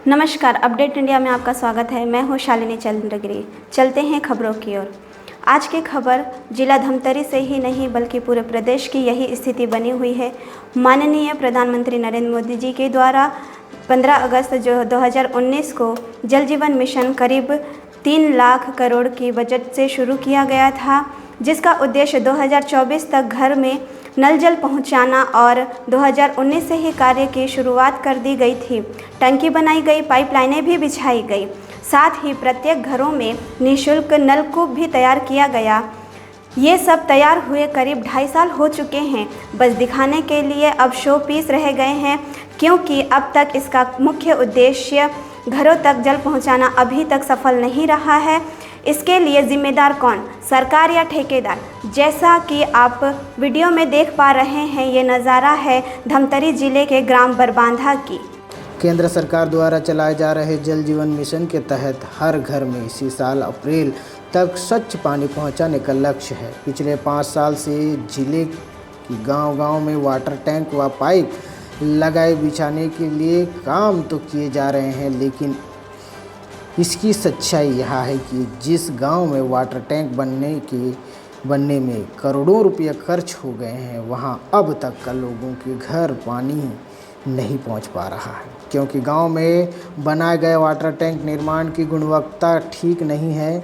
नमस्कार, update India में आपका स्वागत है। मैं हूं शालिनी चंद्रगिरी। चलते हैं खबरों की ओर। आज की खबर जिला धमतरी से ही नहीं बल्कि पूरे प्रदेश की यही स्थिति बनी हुई है। माननीय प्रधानमंत्री नरेंद्र मोदी जी के द्वारा 15 अगस्त 2019 को जल जीवन मिशन करीब 3 लाख करोड़ की बजट से शुरू किया गया था, जिसका उद्देश्य 2024 तक घर में नल जल पहुंचाना और 2019 से ही कार्य की शुरुआत कर दी गई थी। टंकी बनाई गई, पाइपलाइनें भी बिछाई गई, साथ ही प्रत्येक घरों में निःशुल्क नलकूप भी तैयार किया गया। ये सब तैयार हुए करीब 2.5 साल हो चुके हैं। बस दिखाने के लिए अब शो पीस रह गए हैं, क्योंकि अब तक इसका मुख्य उद्देश्य घरों तक जल पहुंचाना अभी तक सफल नहीं रहा है। इसके लिए जिम्मेदार कौन, सरकार या ठेकेदार? जैसा कि आप वीडियो में देख पा रहे हैं, ये नज़ारा है धमतरी जिले के ग्राम बरबांधा की। केंद्र सरकार द्वारा चलाए जा रहे जल जीवन मिशन के तहत हर घर में इसी साल अप्रैल तक स्वच्छ पानी पहुंचाने का लक्ष्य है। पिछले 5 साल से जिले की गांव-गांव में वाटर टैंक व पाइप लगाए बिछाने के लिए काम तो किए जा रहे हैं, लेकिन इसकी सच्चाई यह है कि जिस गांव में वाटर टैंक बनने में करोड़ों रुपये खर्च हो गए हैं, वहां अब तक का लोगों के घर पानी नहीं पहुंच पा रहा है, क्योंकि गांव में बनाए गए वाटर टैंक निर्माण की गुणवत्ता ठीक नहीं है।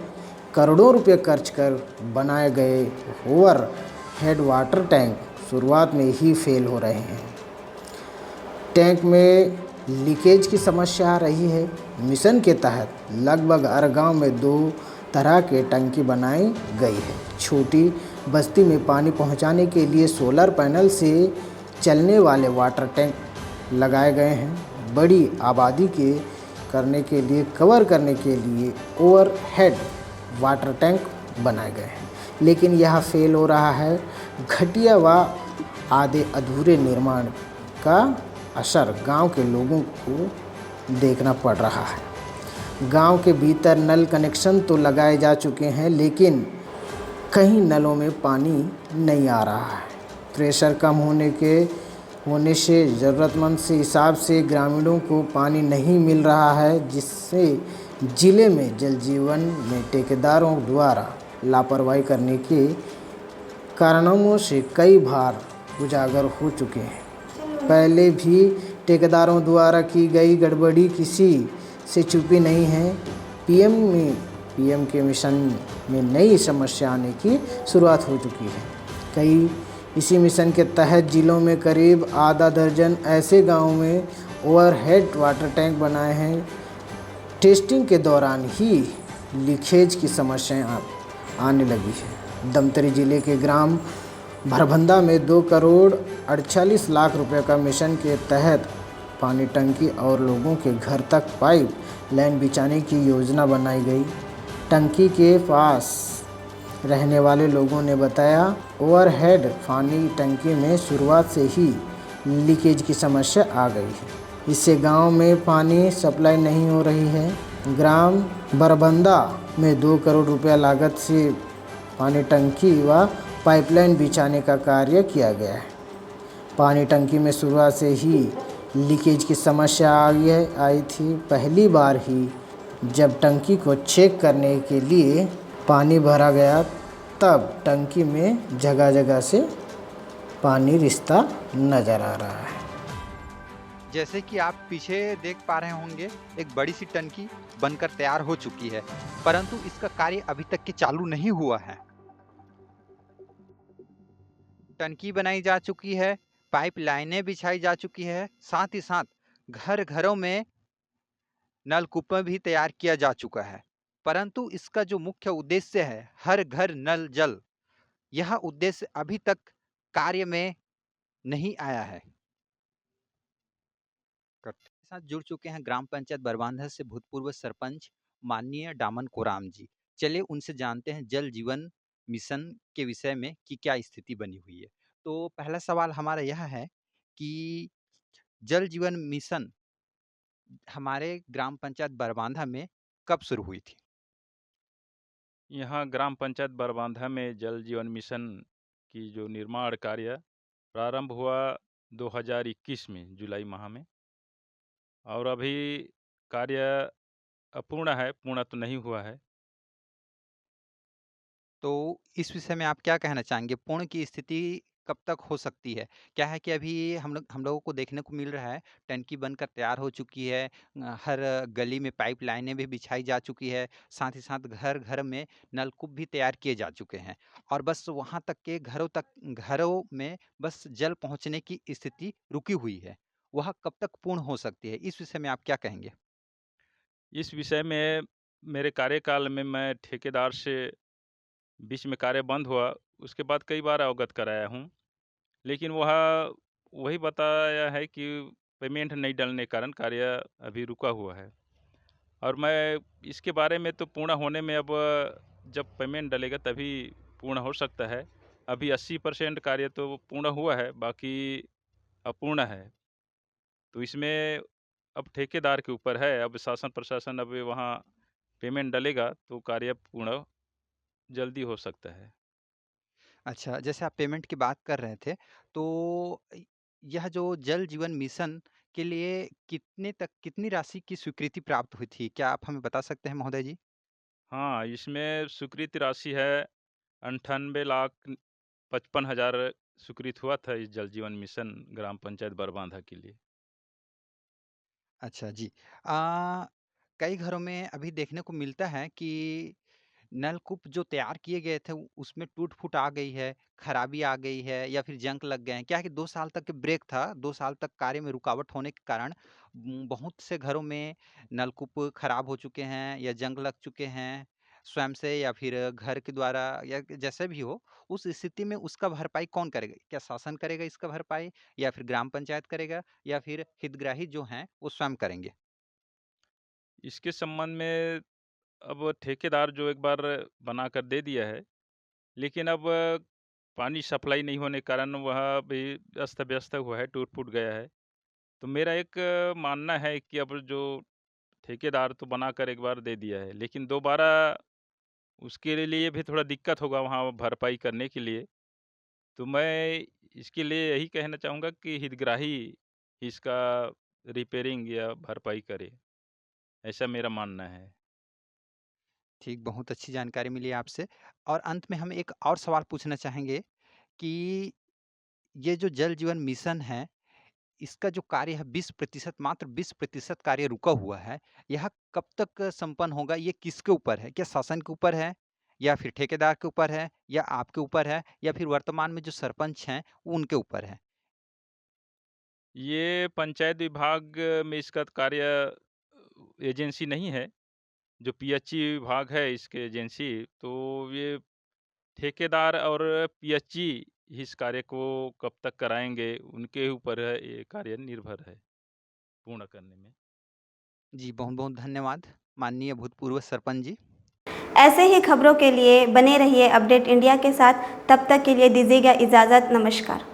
करोड़ों रुपये खर्च कर बनाए गए ओवर हेड वाटर टैंक शुरुआत में ही फेल हो रहे हैं। टैंक में लीकेज की समस्या आ रही है। मिशन के तहत लगभग हर गांव में 2 तरह के टंकी बनाई गई है। छोटी बस्ती में पानी पहुंचाने के लिए सोलर पैनल से चलने वाले वाटर टैंक लगाए गए हैं। बड़ी आबादी के कवर करने के लिए ओवरहेड वाटर टैंक बनाए गए हैं, लेकिन यह फेल हो रहा है। घटिया व आधे अधूरे निर्माण का असर गांव के लोगों को देखना पड़ रहा है। गांव के भीतर नल कनेक्शन तो लगाए जा चुके हैं, लेकिन कई नलों में पानी नहीं आ रहा है। प्रेशर कम होने से ज़रूरतमंद से हिसाब से ग्रामीणों को पानी नहीं मिल रहा है, जिससे जिले में जल जीवन में ठेकेदारों द्वारा लापरवाही करने के कारणों से कई बार उजागर हो चुके हैं। पहले भी ठेकेदारों द्वारा की गई गड़बड़ी किसी से छुपी नहीं है। पीएम के मिशन में नई समस्या आने की शुरुआत हो चुकी है। इसी मिशन के तहत जिलों में करीब आधा दर्जन ऐसे गांवों में ओवरहेड वाटर टैंक बनाए हैं। टेस्टिंग के दौरान ही लीकेज की समस्याएं आने लगी है। धमतरी जिले के ग्राम भरभंदा में 2 करोड़ 48 लाख रुपए का मिशन के तहत पानी टंकी और लोगों के घर तक पाइप लाइन बिछाने की योजना बनाई गई। टंकी के पास रहने वाले लोगों ने बताया, ओवरहेड पानी टंकी में शुरुआत से ही लीकेज की समस्या आ गई है। इससे गांव में पानी सप्लाई नहीं हो रही है। ग्राम बरबंदा में 2 करोड़ रुपया लागत से पानी टंकी व पाइपलाइन बिछाने का कार्य किया गया है। पानी टंकी में शुरुआत से ही लीकेज की समस्या आई थी। पहली बार ही जब टंकी को चेक करने के लिए पानी भरा गया, तब टंकी में जगह जगह से पानी रिसता नज़र आ रहा है। जैसे कि आप पीछे देख पा रहे होंगे, एक बड़ी सी टंकी बनकर तैयार हो चुकी है, परंतु इसका कार्य अभी तक के चालू नहीं हुआ है। टंकी बनाई जा चुकी है, पाइप लाइनें बिछाई जा चुकी है, साथ ही साथ घर घरों में नलकूप भी तैयार किया जा चुका है, परंतु इसका जो मुख्य उद्देश्य है, हर घर नल जल, यह उद्देश्य अभी तक कार्य में नहीं आया है। साथ जुड़ चुके हैं ग्राम पंचायत बरबांधा से भूतपूर्व सरपंच माननीय डामन कोराम जी। चलिए उनसे जानते हैं जल जीवन मिशन के विषय में कि क्या स्थिति बनी हुई है। तो पहला सवाल हमारा यह है कि जल जीवन मिशन हमारे ग्राम पंचायत बरबांधा में कब शुरू हुई थी? यहाँ ग्राम पंचायत बरबांधा में जल जीवन मिशन की जो निर्माण कार्य प्रारंभ हुआ 2021 में जुलाई माह में, और अभी कार्य अपूर्ण है, पूर्ण तो नहीं हुआ है। तो इस विषय में आप क्या कहना चाहेंगे? पूर्ण की स्थिति कब तक हो सकती है? क्या है कि अभी हम लोगों को देखने को मिल रहा है, टंकी बनकर तैयार हो चुकी है, हर गली में पाइपलाइनें भी बिछाई जा चुकी है, साथ ही साथ घर-घर में नलकूप भी तैयार किए जा चुके हैं और बस वहाँ तक के घरों में बस जल पहुँचने की स्थिति रुकी हुई है। वह कब तक पूर्ण हो सकती है? इस विषय में आप क्या कहेंगे? इस विषय में मेरे कार्यकाल में मैं ठेकेदार से बीच में कार्य बंद हुआ, उसके बाद कई बार अवगत कराया हूँ। लेकिन वह वही बताया है कि पेमेंट नहीं डलने के कारण कार्य अभी रुका हुआ है। और मैं इसके बारे में तो पूर्ण होने में अब जब पेमेंट डलेगा तभी पूर्ण हो सकता है। अभी 80% कार्य तो पूर्ण हुआ है, बाकी अपूर्ण है। तो इसमें अब ठेकेदार के ऊपर है, अब शासन प्रशासन अब वहाँ पेमेंट डलेगा तो कार्य पूर्ण जल्दी हो सकता है। अच्छा, जैसे आप पेमेंट की बात कर रहे थे, तो यह जो जल जीवन मिशन के लिए कितनी राशि की स्वीकृति प्राप्त हुई थी? क्या आप हमें बता सकते हैं महोदय जी? हाँ, इसमें स्वीकृति राशि है 98,55,000 स्वीकृत हुआ था इस जल जीवन मिशन ग्राम पंचायत बरबांधा के लिए। अच्छा जी। कई घरों में अभी देखने को मिलता है कि नलकूप जो तैयार किए गए थे उसमें टूट-फूट आ गई है, खराबी आ गई है या फिर जंग लग गए हैं। क्या है कि 2 साल तक ब्रेक था, 2 साल तक कार्य में रुकावट होने के कारण बहुत से घरों में नलकूप खराब हो चुके हैं या जंग लग चुके हैं, स्वयं से या फिर घर के द्वारा या जैसे भी हो, उस स्थिति में उसका भरपाई कौन करेगा? क्या शासन करेगा इसका भरपाई या फिर ग्राम पंचायत करेगा या फिर हितग्राही जो हैं, वो स्वयं करेंगे? इसके संबंध में अब ठेकेदार जो एक बार बनाकर दे दिया है, लेकिन अब पानी सप्लाई नहीं होने के कारण वह भी अस्त-व्यस्त हुआ है, टूट-फूट गया है। तो मेरा एक मानना है कि अब जो ठेकेदार तो बनाकर एक बार दे दिया है, लेकिन दोबारा उसके लिए भी थोड़ा दिक्कत होगा वहाँ भरपाई करने के लिए। तो मैं इसके लिए यही कहना चाहूँगा कि हितग्राही इसका रिपेयरिंग या भरपाई करे, ऐसा मेरा मानना है। ठीक, बहुत अच्छी जानकारी मिली आपसे और अंत में हम एक और सवाल पूछना चाहेंगे कि ये जो जल जीवन मिशन है, इसका जो कार्य है 20% मात्र 20% कार्य रुका हुआ है। यह कब तक संपन्न होगा? ये किसके ऊपर है? क्या शासन के ऊपर है या फिर ठेकेदार के ऊपर है या आपके ऊपर है या फिर वर्तमान में जो सरपंच हैं, उनके ऊपर है? ये पंचायत विभाग में इसका कार्य एजेंसी नहीं है, जो पीएचई विभाग है इसके एजेंसी, तो ये ठेकेदार और पीएचई इस कार्य को कब तक कराएँगे, उनके ऊपर है ये कार्य निर्भर है, पूर्ण करने में। जी, बहुत-बहुत धन्यवाद, माननीय भूतपूर्व सरपंच जी। ऐसे ही खबरों के लिए बने रहिए अपडेट इंडिया के साथ। तब तक के लिए दीजिएगा इजाज़त। नमस्कार।